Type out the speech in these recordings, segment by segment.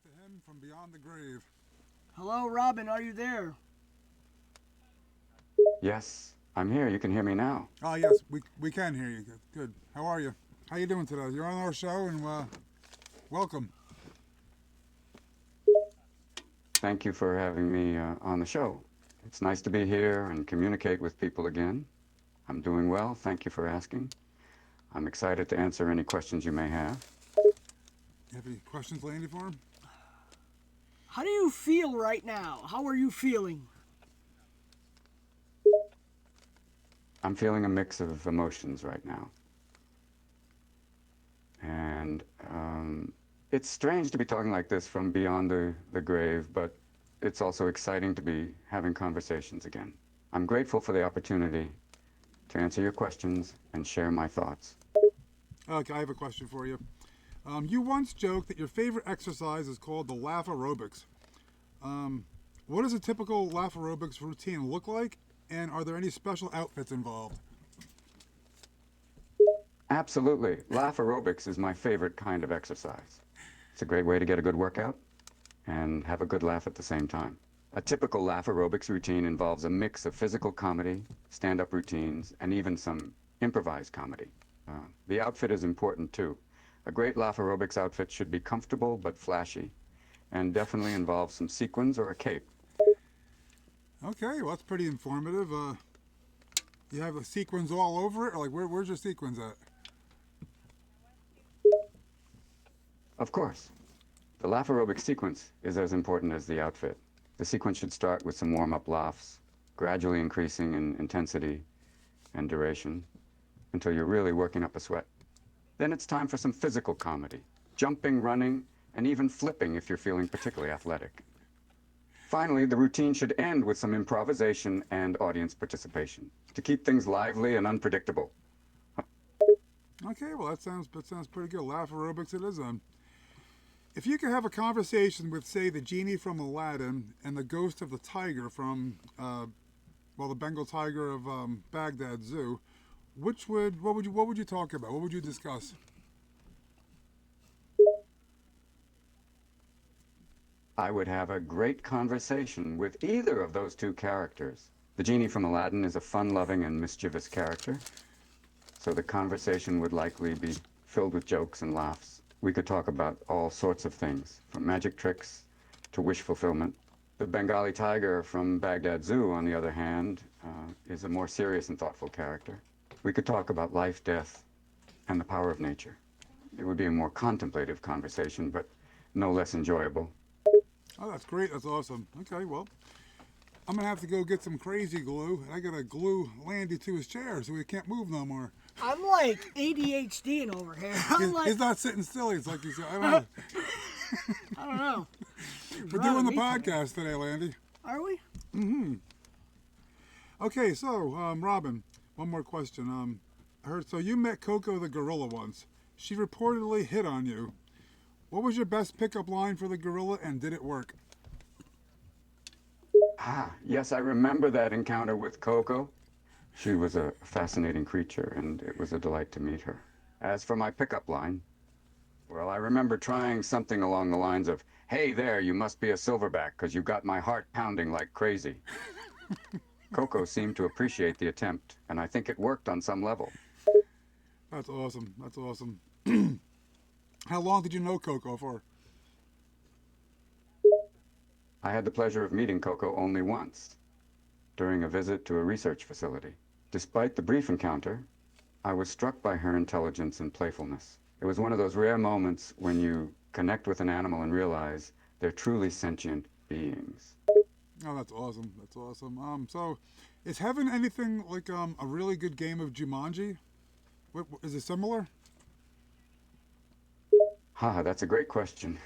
to him from beyond the grave. Hello, Robin, are you there? Yes, I'm here. You can hear me now. Ah, yes, we can hear you. Good. Good. How are you? How you doing today? You're on our show, and welcome. Thank you for having me on the show. It's nice to be here and communicate with people again. I'm doing well. Thank you for asking. I'm excited to answer any questions you may have. You have any questions, Landy, for him? How do you feel right now? How are you feeling? I'm feeling a mix of emotions right now. And it's strange to be talking like this from beyond the grave, but it's also exciting to be having conversations again. I'm grateful for the opportunity to answer your questions and share my thoughts. Okay, I have a question for you. You once joked that your favorite exercise is called the laugh aerobics. What does a typical laugh aerobics routine look like, and are there any special outfits involved? Absolutely. Laugh aerobics is my favorite kind of exercise. It's a great way to get a good workout and have a good laugh at the same time. A typical laugh aerobics routine involves a mix of physical comedy, stand-up routines, and even some improvised comedy. The outfit is important too. A great laugh aerobics outfit should be comfortable but flashy, and definitely involve some sequins or a cape. Okay, well that's pretty informative. You have the sequins all over it, or like where's your sequins at? Of course, the laugh aerobics sequence is as important as the outfit. The sequence should start with some warm-up laughs, gradually increasing in intensity and duration until you're really working up a sweat. Then it's time for some physical comedy, jumping, running, and even flipping if you're feeling particularly athletic. Finally, the routine should end with some improvisation and audience participation to keep things lively and unpredictable. Okay, well that sounds pretty good. Laugh aerobics it is then. If you could have a conversation with, say, the genie from Aladdin and the ghost of the tiger from, the Bengal tiger of Baghdad Zoo, what would you talk about? What would you discuss? I would have a great conversation with either of those two characters. The genie from Aladdin is a fun-loving and mischievous character, so the conversation would likely be filled with jokes and laughs. We could talk about all sorts of things, from magic tricks to wish fulfillment. The Bengali tiger from Baghdad Zoo, on the other hand, is a more serious and thoughtful character. We could talk about life, death, and the power of nature. It would be a more contemplative conversation, but no less enjoyable. Oh, that's great. That's awesome. Okay, well, I'm gonna have to go get some crazy glue. I gotta glue Landy to his chair so he can't move no more. I'm like ADHDing over here. He's not sitting still. He's like he's. I don't know. I don't know. We're doing the podcast today, Landy. Are we? Okay, so Robin, one more question. I heard so you met Coco the gorilla once. She reportedly hit on you. What was your best pickup line for the gorilla, and did it work? Ah, yes, I remember that encounter with Coco. She was a fascinating creature, and it was a delight to meet her. As for my pickup line, well, I remember trying something along the lines of, "Hey there, you must be a silverback, because you got my heart pounding like crazy." Coco seemed to appreciate the attempt, and I think it worked on some level. That's awesome. That's awesome. How long did you know Coco for? I had the pleasure of meeting Coco only once, during a visit to a research facility. Despite the brief encounter, I was struck by her intelligence and playfulness. It was one of those rare moments when you connect with an animal and realize they're truly sentient beings. Oh, that's awesome. That's awesome. So is Heaven anything like a really good game of Jumanji? Is it similar? That's a great question.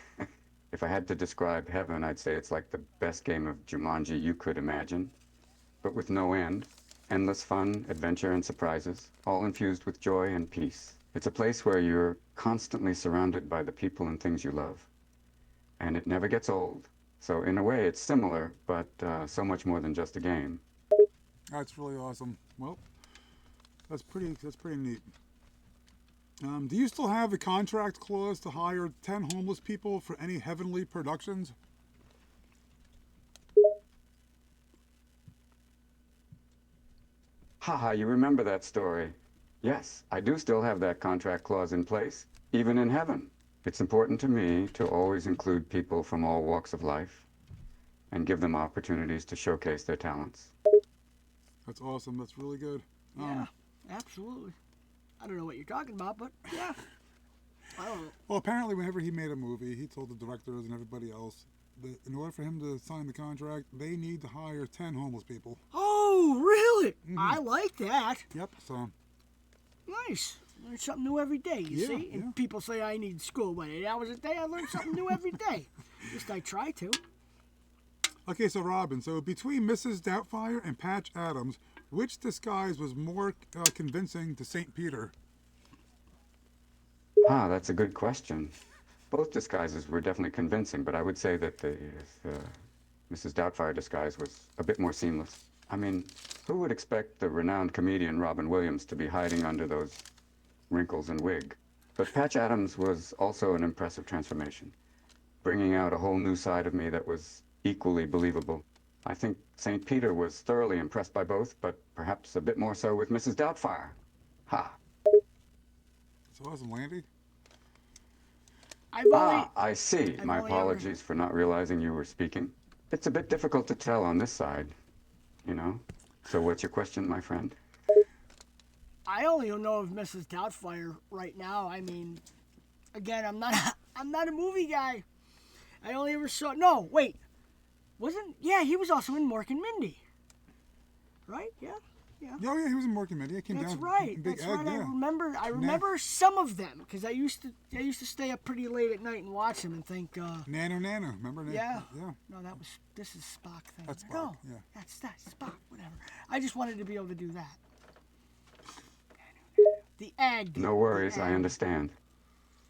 If I had to describe heaven, I'd say it's like the best game of Jumanji you could imagine, but with no end. Endless fun, adventure, and surprises, all infused with joy and peace. It's a place where you're constantly surrounded by the people and things you love, and it never gets old. So in a way, it's similar, but so much more than just a game. That's really awesome. Well, that's pretty neat. Do you still have the contract clause to hire 10 homeless people for any heavenly productions? Haha, you remember that story. Yes, I do still have that contract clause in place, even in heaven. It's important to me to always include people from all walks of life and give them opportunities to showcase their talents. That's awesome. That's really good. Yeah, absolutely. I don't know what you're talking about, but yeah. I don't know. Well, apparently, whenever he made a movie, he told the directors and everybody else that in order for him to sign the contract, they need to hire 10 homeless people. Oh, really? I like that. Yep. So, Nice. Learn something new every day, you Yeah, see? And yeah. people say I need school, but 8 hours a day, I learn something new every day. At least I try to. okay, so Robin, so between Mrs. Doubtfire and Patch Adams, which disguise was more convincing to St. Peter? Ah, that's a good question. Both disguises were definitely convincing, but I would say that the Mrs. Doubtfire disguise was a bit more seamless. I mean, who would expect the renowned comedian Robin Williams to be hiding under those wrinkles and wig? But Patch Adams was also an impressive transformation, bringing out a whole new side of me that was equally believable. I think St. Peter was thoroughly impressed by both, but perhaps a bit more so with Mrs. Doubtfire. Ha! That's awesome, Landy. I've only. Ah, I see. I've My only ever- apologies for not realizing you were speaking. It's a bit difficult to tell on this side, you know? So what's your question, my friend? I only know of Mrs. Doubtfire right now. I mean, again, I'm not. I'm not a movie guy. I only ever saw. No, wait. Wasn't? Yeah, he was also in Mork and Mindy. Right? Yeah. Yeah. Oh, yeah, he was in Mork and Mindy. He came That's down. right. Big That's Ed, right. I yeah. remember. I remember some of them because I used to stay up pretty late at night and watch them and think. Nano, remember? Yeah. Yeah. No, that was. This is Spock thing. That's Spock, No, yeah. that's Spock. Whatever. I just wanted to be able to do that. The egg. No worries, The I egg. understand.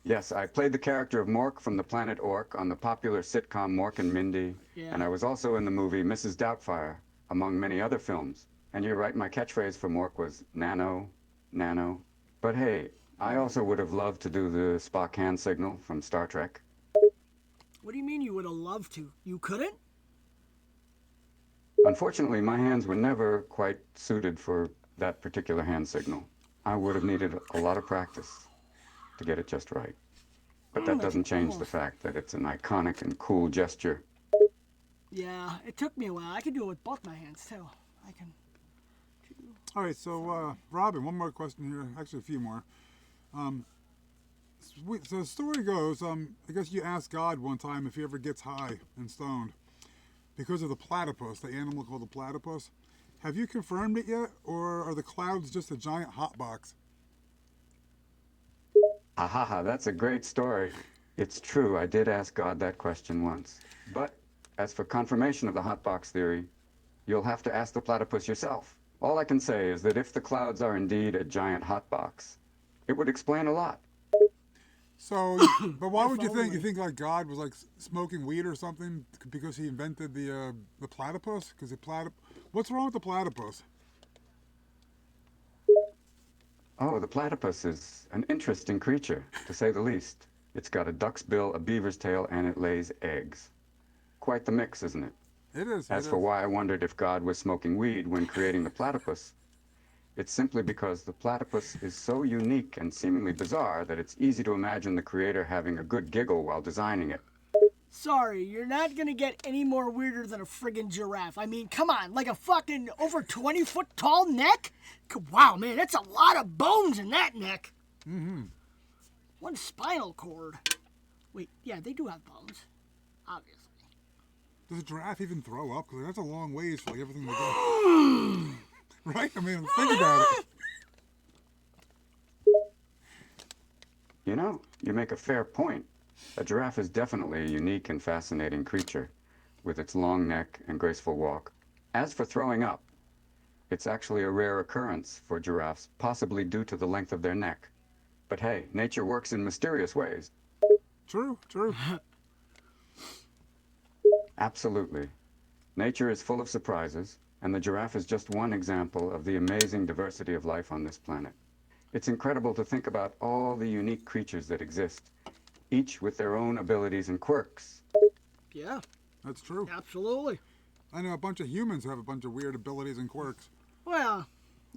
Yes, I played the character of Mork from the planet Ork on the popular sitcom Mork and Mindy, Yeah. and I was also in the movie Mrs. Doubtfire, among many other films. And you're right, my catchphrase for Mork was Nano, Nano. But hey, I also would have loved to do the Spock hand signal from Star Trek. What do you mean you would have loved to? You couldn't? Unfortunately, my hands were never quite suited for that particular hand signal. I would have needed a lot of practice to get it just right. But that doesn't change the fact that it's an iconic and cool gesture. Yeah, it took me a while. I can do it with both my hands too. I can. All right, so Robin, one more question here. Actually, a few more. So the story goes, I guess you asked God one time if he ever gets high and stoned because of the platypus, the animal called the platypus. Have you confirmed it yet, or are the clouds just a giant hot box? Ha ha ha, that's a great story. It's true, I did ask God that question once. But as for confirmation of the hotbox theory, you'll have to ask the platypus yourself. All I can say is that if the clouds are indeed a giant hotbox, it would explain a lot. So, but why would you think? You only. think like God was like smoking weed or something because he invented the platypus? Because what's wrong with the platypus? Oh, the platypus is an interesting creature, to say the least. It's got a duck's bill, a beaver's tail, and it lays eggs. Quite the mix, isn't it? It is. As it for is. why I wondered if God was smoking weed when creating the platypus, it's simply because the platypus is so unique and seemingly bizarre that it's easy to imagine the creator having a good giggle while designing it. Sorry, you're not gonna get any more weirder than a friggin' giraffe. I mean, come on, like a fucking over 20-foot tall neck? Wow, man, that's a lot of bones in that neck. Mm-hmm. One spinal cord. Wait, yeah, they do have bones, obviously. Does a giraffe even throw up? Because that's a long ways for like everything to go. Right? I mean, think about it. You know, you make a fair point. A giraffe is definitely a unique and fascinating creature, with its long neck and graceful walk. As for throwing up, it's actually a rare occurrence for giraffes, possibly due to the length of their neck. But hey, nature works in mysterious ways. True. Absolutely. Nature is full of surprises, and the giraffe is just one example of the amazing diversity of life on this planet. It's incredible to think about all the unique creatures that exist, each with their own abilities and quirks. Yeah, That's true. absolutely. I know a bunch of humans who have a bunch of weird abilities and quirks. Well,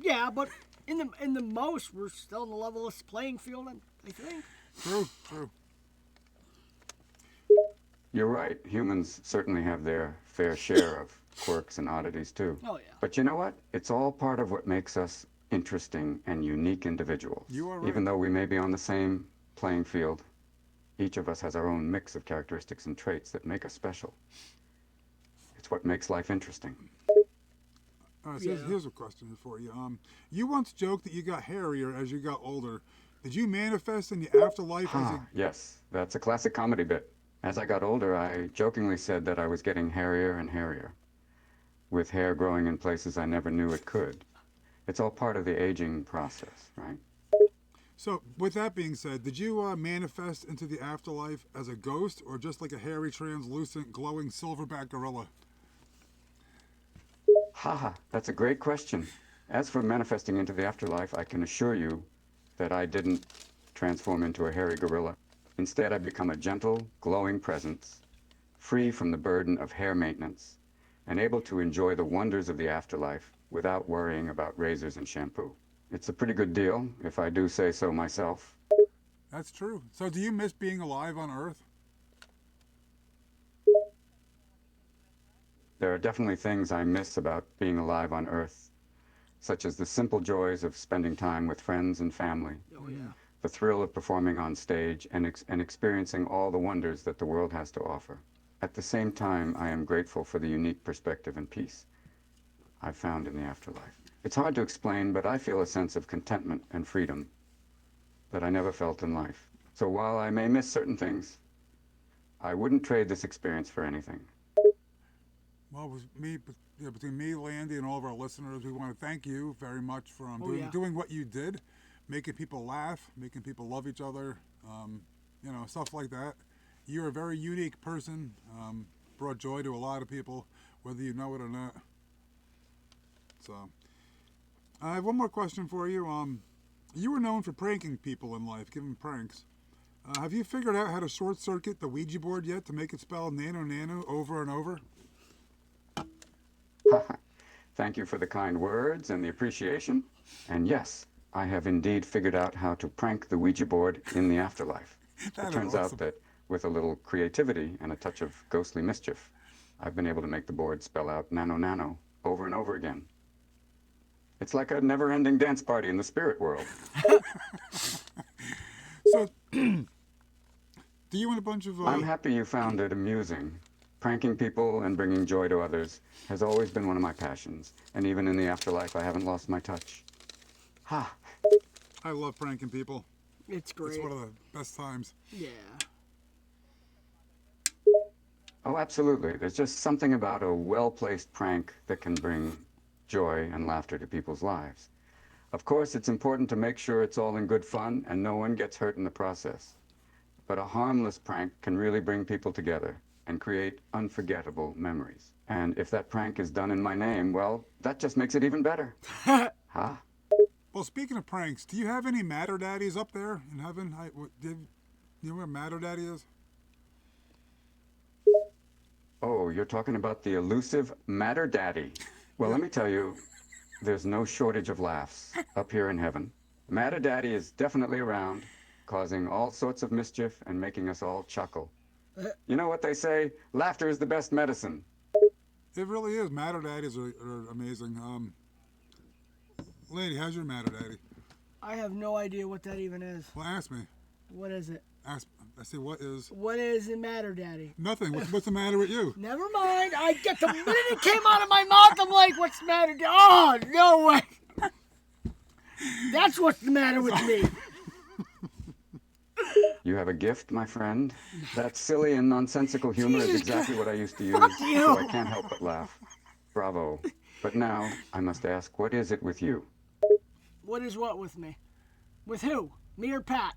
yeah, but in the most, we're still in the levelist playing field, I think. True, true. You're right, humans certainly have their fair share of quirks and oddities too. Oh, yeah. But you know what? It's all part of what makes us interesting and unique individuals. You are right. Even though we may be on the same playing field, each of us has our own mix of characteristics and traits that make us special. It's what makes life interesting. All right, so Yeah. here's a question for you. You once joked that you got hairier as you got older. Did you manifest in the afterlife as Ah, yes, that's a classic comedy bit. As I got older, I jokingly said that I was getting hairier and hairier, with hair growing in places I never knew it could. It's all part of the aging process, right? So, with that being said, did you manifest into the afterlife as a ghost or just like a hairy, translucent, glowing silverback gorilla? Haha, that's a great question. As for manifesting into the afterlife, I can assure you that I didn't transform into a hairy gorilla. Instead, I've become a gentle, glowing presence, free from the burden of hair maintenance, and able to enjoy the wonders of the afterlife without worrying about razors and shampoo. It's a pretty good deal, if I do say so myself. That's true. So, do you miss being alive on Earth? There are definitely things I miss about being alive on Earth, such as the simple joys of spending time with friends and family, Oh, yeah. the thrill of performing on stage, and experiencing all the wonders that the world has to offer. At the same time, I am grateful for the unique perspective and peace I've found in the afterlife. It's hard to explain, but I feel a sense of contentment and freedom that I never felt in life. So while I may miss certain things, I wouldn't trade this experience for anything. Well, it was me, between me, Landy, and all of our listeners, we want to thank you very much for Oh, yeah. doing what you did, making people laugh, making people love each other, stuff like that. You're a very unique person, brought joy to a lot of people, whether you know it or not. So, I have one more question for you. You were known for pranking people in life, giving pranks. Have you figured out how to short circuit the Ouija board yet to make it spell nano nano over and over? Thank you for the kind words and the appreciation. And yes, I have indeed figured out how to prank the Ouija board in the afterlife. That It is turns awesome. out that with a little creativity and a touch of ghostly mischief, I've been able to make the board spell out nano nano over and over again. It's like a never-ending dance party in the spirit world. So, do you and a bunch of I'm happy you found it amusing. Pranking people and bringing joy to others has always been one of my passions, and even in the afterlife, I haven't lost my touch. Ha! I love pranking people. It's It's great. one of the best times. Yeah. Oh, absolutely. There's just something about a well-placed prank that can bring joy and laughter to people's lives. Of course, it's important to make sure it's all in good fun and no one gets hurt in the process. But a harmless prank can really bring people together and create unforgettable memories. And if that prank is done in my name, well, that just makes it even better. Huh? Well, speaking of pranks, do you have any Matter Daddies up there in heaven? You know where Matter Daddy is? Oh, you're talking about the elusive Matter Daddy. Well, let me tell you, there's no shortage of laughs up here in heaven. Matter Daddy is definitely around, causing all sorts of mischief and making us all chuckle. You know what they say? Laughter is the best medicine. It really is. Matter Daddies are amazing. Lady, how's your Matter Daddy? I have no idea what that even is. Well, ask me. What is it? I say, what is? What does it matter, Daddy? Nothing. What's the matter with you? Never mind. I get the minute it came out of my mouth, I'm like, what's the matter? Oh, no way. That's what's the matter with me. You have a gift, my friend. That silly and nonsensical humor is Jesus exactly Christ. what I used to use, Fuck you. so I can't help but laugh. Bravo. But now, I must ask, what is it with you? What is what with me? With who? Me or Pat?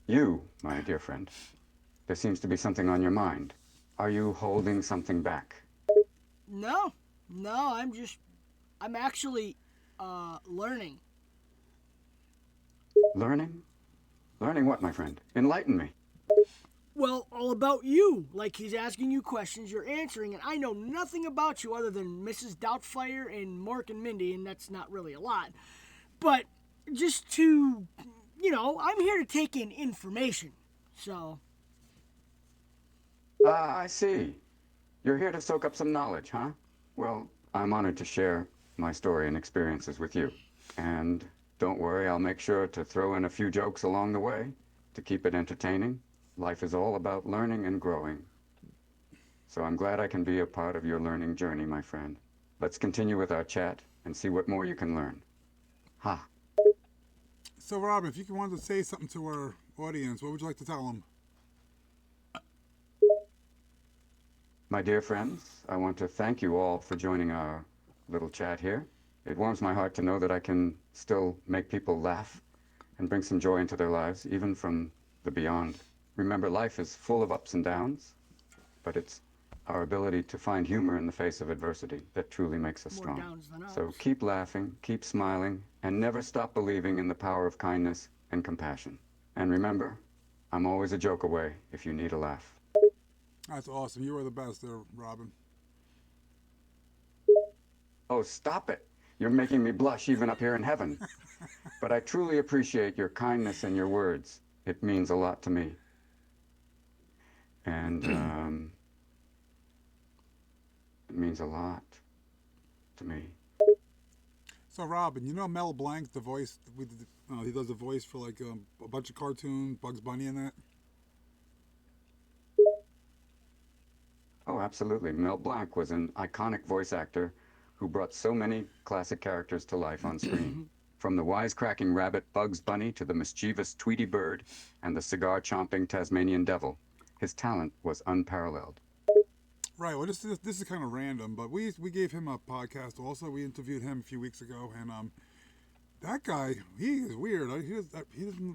You, my dear friend. There seems to be something on your mind. Are you holding something back? No. No, I'm just I'm actually learning. Learning? Learning what, my friend? Enlighten me. Well, all about you. Like he's asking you questions, you're answering, and I know nothing about you other than Mrs. Doubtfire and Mork and Mindy, and that's not really a lot. But just to, I'm here to take in information. So, Ah, I see. You're here to soak up some knowledge, huh? Well, I'm honored to share my story and experiences with you. And don't worry, I'll make sure to throw in a few jokes along the way to keep it entertaining. Life is all about learning and growing. So I'm glad I can be a part of your learning journey, my friend. Let's continue with our chat and see what more you can learn. Ha. So, Robin, if you wanted to say something to our audience, what would you like to tell them? My dear friends, I want to thank you all for joining our little chat here. It warms my heart to know that I can still make people laugh and bring some joy into their lives, even from the beyond. Remember, life is full of ups and downs, but it's our ability to find humor in the face of adversity that truly makes us more strong. downs than ups. So keep laughing, keep smiling, and never stop believing in the power of kindness and compassion. And remember, I'm always a joke away if you need a laugh. That's awesome. You are the best there, Robin. Oh, stop it. You're making me blush even up here in heaven. But I truly appreciate your kindness and your words. It means a lot to me. And it means a lot to me. So, Robin, you know Mel Blanc, the voice, he does the voice for like a bunch of cartoons, Bugs Bunny and that? Oh, absolutely. Mel Blanc was an iconic voice actor who brought so many classic characters to life on screen. From the wisecracking rabbit Bugs Bunny to the mischievous Tweety Bird and the cigar-chomping Tasmanian Devil, his talent was unparalleled. Right. Well, this is kind of random, but we gave him a podcast. Also, we interviewed him a few weeks ago, and that guy, he is weird.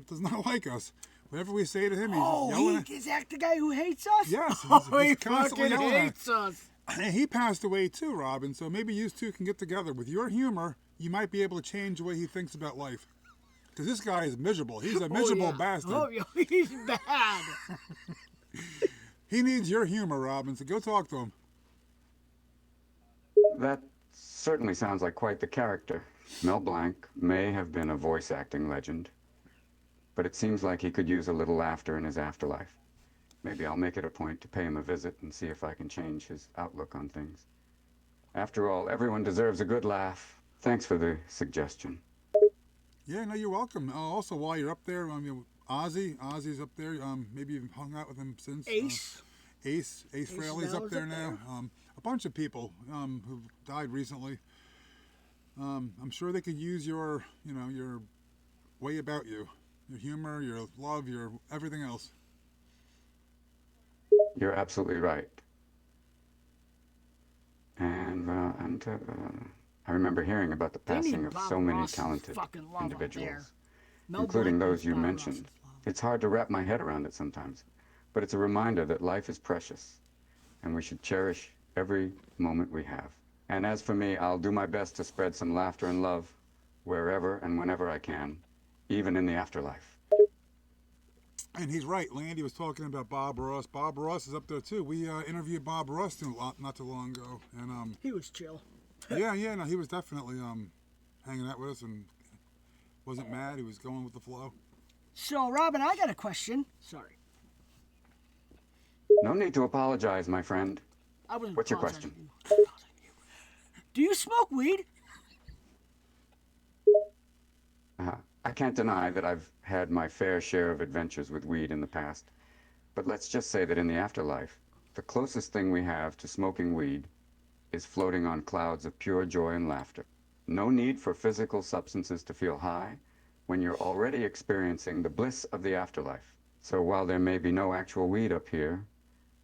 Does not like us. Whatever we say to him, he's yelling. Is that the guy who hates us? Yes, He constantly fucking yelling at hates us. And he passed away too, Robin. So maybe you two can get together. With your humor, you might be able to change the way he thinks about life. Because this guy is miserable. He's a miserable bastard. Oh, yeah, he's bad. He needs your humor, Robin. So go talk to him. That certainly sounds like quite the character. Mel Blanc may have been a voice acting legend, but it seems like he could use a little laughter in his afterlife. Maybe I'll make it a point to pay him a visit and see if I can change his outlook on things. After all, everyone deserves a good laugh. Thanks for the suggestion. Yeah, no, you're welcome. Also, while you're up there, Ozzy's up there. Maybe you've hung out with him since. Ace. Ace Frehley's up there now. there. A bunch of people who've died recently. I'm sure they could use your way about you, your humor, your love, your everything else. You're absolutely right. And I remember hearing about the They need passing of Bob so many Ross's talented fucking love up there. individuals, Mel including Blanc those needs you Bob mentioned. Ross's love. It's hard to wrap my head around it sometimes, but it's a reminder that life is precious, and we should cherish every moment we have. And as for me, I'll do my best to spread some laughter and love wherever and whenever I can, even in the afterlife. And he's right. Landy was talking about Bob Ross. Bob Ross is up there too. We interviewed Bob Ross not too long ago, and He was chill. yeah, no, he was definitely hanging out with us and wasn't mad. He was going with the flow. So, Robin, I got a question. Sorry. No need to apologize, my friend. I wasn't What's your apologizing question? to you. Do you smoke weed? I can't deny that I've had my fair share of adventures with weed in the past, but let's just say that in the afterlife, the closest thing we have to smoking weed is floating on clouds of pure joy and laughter. No need for physical substances to feel high when you're already experiencing the bliss of the afterlife. So while there may be no actual weed up here,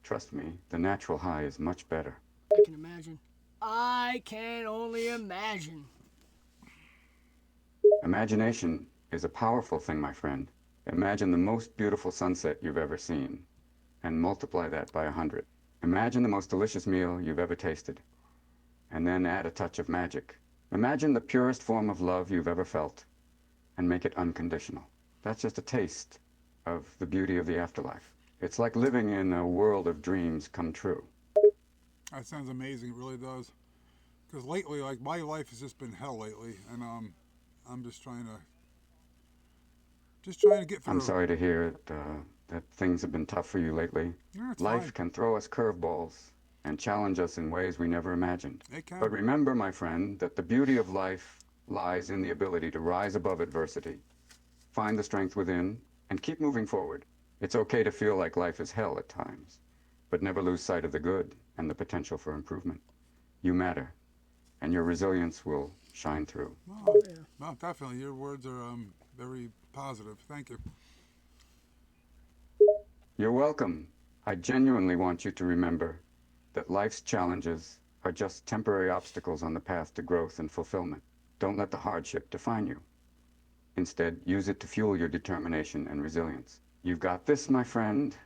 trust me, the natural high is much better. I can imagine. I can only imagine. Imagination is a powerful thing, my friend. Imagine the most beautiful sunset you've ever seen, and multiply that by 100. Imagine the most delicious meal you've ever tasted, and then add a touch of magic, Imagine the purest form of love you've ever felt and make it unconditional. That's just a taste of the beauty of the afterlife. It's like living in a world of dreams come true. That sounds amazing. It really does. Because lately, like, my life has just been hell lately, and I'm just trying to get through. I'm sorry to hear that things have been tough for you lately. Yeah, it's Life fine. can throw us curveballs and challenge us in ways we never imagined. It can. But remember, my friend, that the beauty of life lies in the ability to rise above adversity, find the strength within, and keep moving forward. It's okay to feel like life is hell at times, but never lose sight of the good and the potential for improvement. You matter, and your resilience will shine through. Oh, no, definitely. Your words are very positive. Thank you. You're welcome. I genuinely want you to remember that life's challenges are just temporary obstacles on the path to growth and fulfillment. Don't let the hardship define you. Instead, use it to fuel your determination and resilience. You've got this, my friend.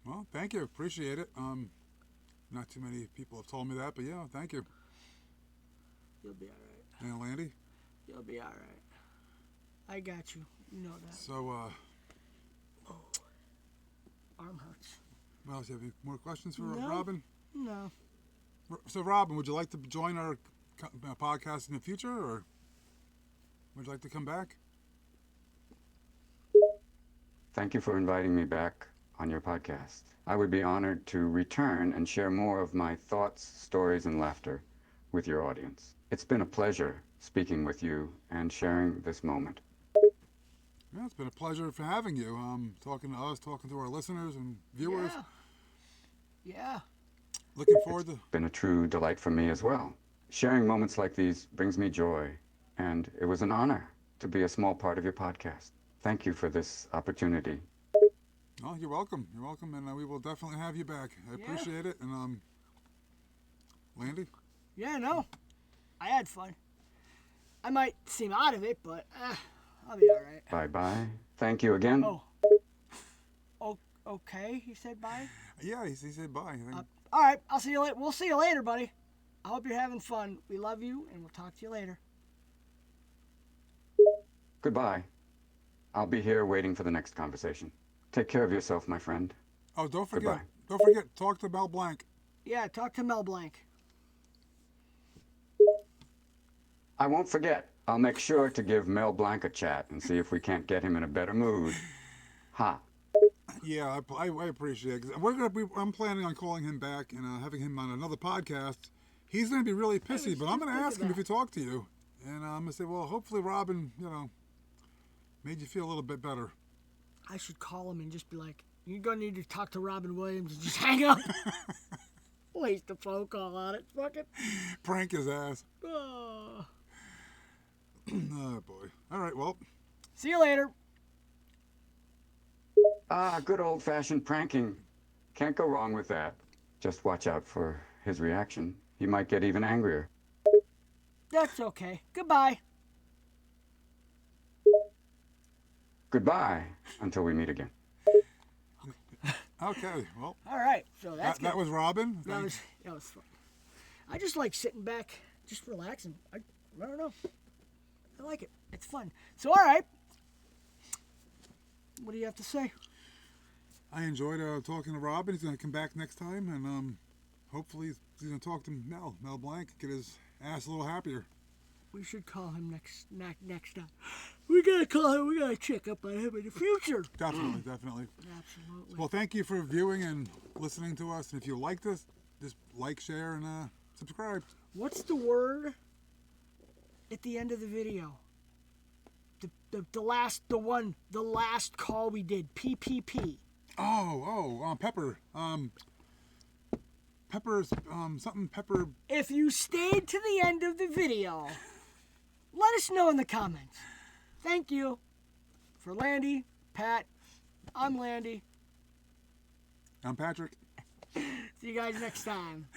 Well, thank you. Appreciate it. Not too many people have told me that, but yeah, thank you. You'll be all right. And Landy. You'll be all right. I got you. You know that. So, Arm hurts. well, do you have any more questions for No. Robin? No. So, Robin, would you like to join our podcast in the future, or would you like to come back? Thank you for inviting me back on your podcast. I would be honored to return and share more of my thoughts, stories, and laughter with your audience. It's been a pleasure speaking with you and sharing this moment. Yeah, it's been a pleasure for having you. Talking to us, talking to our listeners and viewers. Yeah. Yeah. Looking forward to. Been a true delight for me as well. Sharing moments like these brings me joy, and it was an honor to be a small part of your podcast. Thank you for this opportunity. Oh, you're welcome. You're welcome, and we will definitely have you back. I Yeah. appreciate it. And Landy. Yeah, no. I had fun. I might seem out of it, but I'll be all right. Bye-bye. Thank you again. Oh. Okay, he said bye. Yeah, he said bye. I think. All right, I'll see you later. We'll see you later, buddy. I hope you're having fun. We love you, and we'll talk to you later. Goodbye. I'll be here waiting for the next conversation. Take care of yourself, my friend. Oh, don't forget. Goodbye. Don't forget. Talk to Mel Blanc. Yeah, talk to Mel Blanc. I won't forget. I'll make sure to give Mel Blanc a chat and see if we can't get him in a better mood. Ha. Yeah, I appreciate it. 'Cause I'm planning on calling him back and having him on another podcast. He's going to be really pissy, but I'm going to ask him if he talked to you, and I'm going to say, well, hopefully Robin, made you feel a little bit better. I should call him and just be like, you're going to need to talk to Robin Williams and just hang up. Waste a phone call on it. Fucking. Prank his ass. Oh. Oh boy. All right. Well. See you later. Ah, good old-fashioned pranking. Can't go wrong with that. Just watch out for his reaction. He might get even angrier. That's okay. Goodbye. Goodbye until we meet again. Okay. Well. All right. So that's That was Robin. that was fun. I just like sitting back, just relaxing. I don't know. I like it. It's fun. So all right. What do you have to say? I enjoyed talking to Robin. He's going to come back next time, and hopefully he's going to talk to Mel Blanc, get his ass a little happier. We should call him next time. We gotta call him. We gotta check up on him in the future. Definitely. Absolutely. Well, thank you for viewing and listening to us. And if you liked us, just like, share, and subscribe. What's the word at the end of the video? The last call we did. PPP. Pepper. Pepper's something pepper. If you stayed to the end of the video, let us know in the comments. Thank you. For Landy, Pat, I'm Landy. I'm Patrick. See you guys next time.